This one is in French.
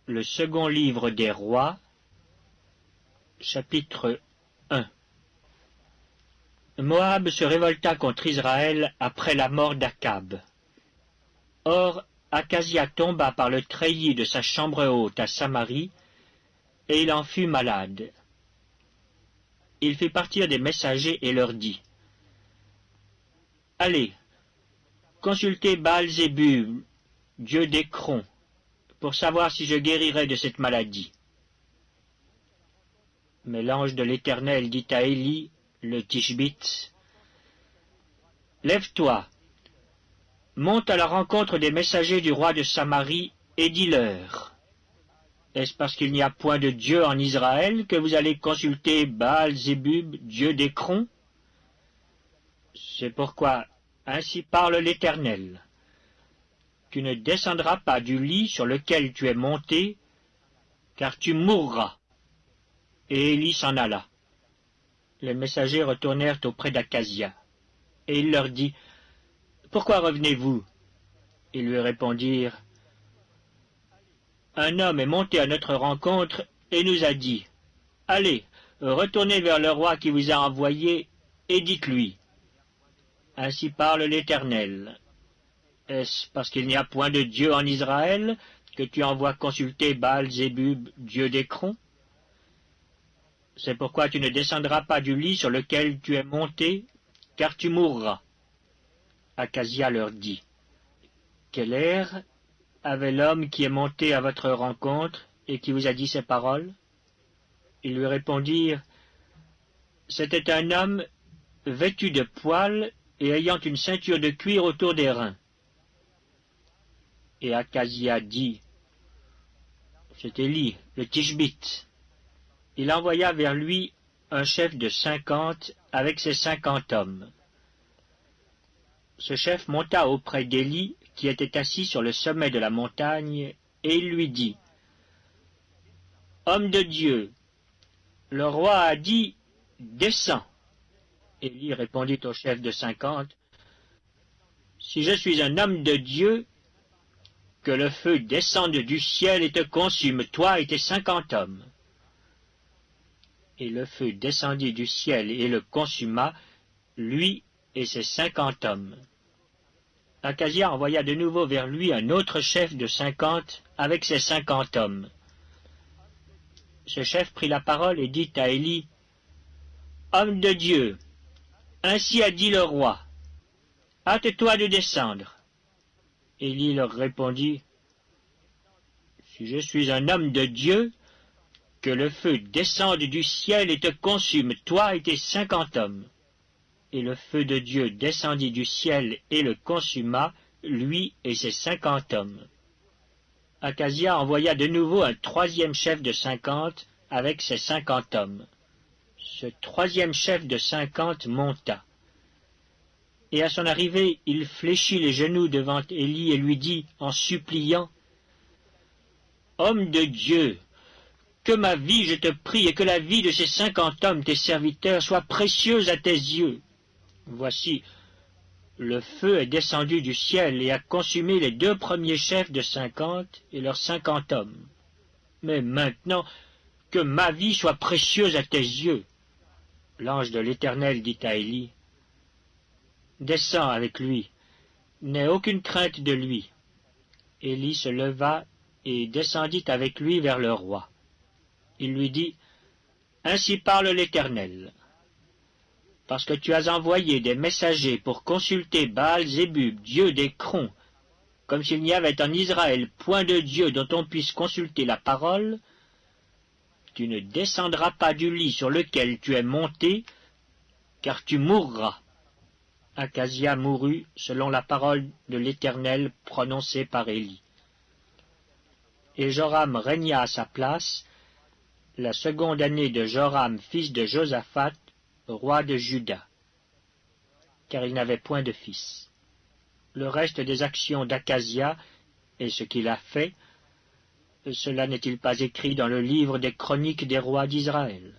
Le second livre des rois, chapitre 1. Moab se révolta contre Israël après la mort d'Akab. Or, Akazia tomba par le treillis de sa chambre haute à Samarie, et il en fut malade. Il fit partir des messagers et leur dit, « Allez, consultez Baal-Zébub, dieu d'Écron, pour savoir si je guérirai de cette maladie. » Mais l'ange de l'Éternel dit à Élie, le Tishbite, « Lève-toi, monte à la rencontre des messagers du roi de Samarie et dis-leur, est-ce parce qu'il n'y a point de Dieu en Israël que vous allez consulter Baal-Zébub, dieu d'Écron? C'est pourquoi, ainsi parle l'Éternel. Tu ne descendras pas du lit sur lequel tu es monté, car tu mourras. » Et Élie s'en alla. Les messagers retournèrent auprès d'Akazia, et il leur dit, « Pourquoi revenez-vous » Ils lui répondirent, « Un homme est monté à notre rencontre et nous a dit, « Allez, retournez vers le roi qui vous a envoyé, et dites-lui, « Ainsi parle l'Éternel. Est-ce parce qu'il n'y a point de Dieu en Israël que tu envoies consulter Baal-Zébub, dieu d'Écron? C'est pourquoi tu ne descendras pas du lit sur lequel tu es monté, car tu mourras. » Akazia leur dit, « Quel air avait l'homme qui est monté à votre rencontre et qui vous a dit ces paroles? » Ils lui répondirent, « C'était un homme vêtu de poils et ayant une ceinture de cuir autour des reins. » Et Akazia dit, « C'est Élie, le Tishbite. » Il envoya vers lui un chef de 50 avec ses 50 hommes. Ce chef monta auprès d'Élie, qui était assis sur le sommet de la montagne, et il lui dit, « Homme de Dieu, le roi a dit, descends. » Élie répondit au chef de 50, « Si je suis un homme de Dieu, que le feu descende du ciel et te consume, toi et tes 50 hommes. » Et le feu descendit du ciel et le consuma, lui et ses 50 hommes. Akazia envoya de nouveau vers lui un autre chef de 50 avec ses 50 hommes. Ce chef prit la parole et dit à Élie, « Homme de Dieu, ainsi a dit le roi, hâte-toi de descendre. » Élie leur répondit, « Si je suis un homme de Dieu, que le feu descende du ciel et te consume, toi et tes 50 hommes. » Et le feu de Dieu descendit du ciel et le consuma, lui et ses 50 hommes. Akazia envoya de nouveau un troisième chef de 50 avec ses 50 hommes. Ce troisième chef de 50 monta. Et à son arrivée, il fléchit les genoux devant Élie et lui dit, en suppliant, « Homme de Dieu, que ma vie, je te prie, et que la vie de ces 50 hommes, tes serviteurs, soit précieuse à tes yeux. Voici, le feu est descendu du ciel et a consumé les 2 premiers chefs de 50 et leurs 50 hommes. Mais maintenant, que ma vie soit précieuse à tes yeux. » L'ange de l'Éternel dit à Élie, « Descends avec lui, n'aie aucune crainte de lui. » Élie se leva et descendit avec lui vers le roi. Il lui dit, « Ainsi parle l'Éternel. Parce que tu as envoyé des messagers pour consulter Baal-Zébub, dieu d'Écron, comme s'il n'y avait en Israël point de Dieu dont on puisse consulter la parole, tu ne descendras pas du lit sur lequel tu es monté, car tu mourras. » Akazia mourut selon la parole de l'Éternel prononcée par Élie. Et Joram régna à sa place, la seconde année de Joram, fils de Josaphat, roi de Juda, car il n'avait point de fils. Le reste des actions d'Akazia et ce qu'il a fait, cela n'est-il pas écrit dans le livre des chroniques des rois d'Israël?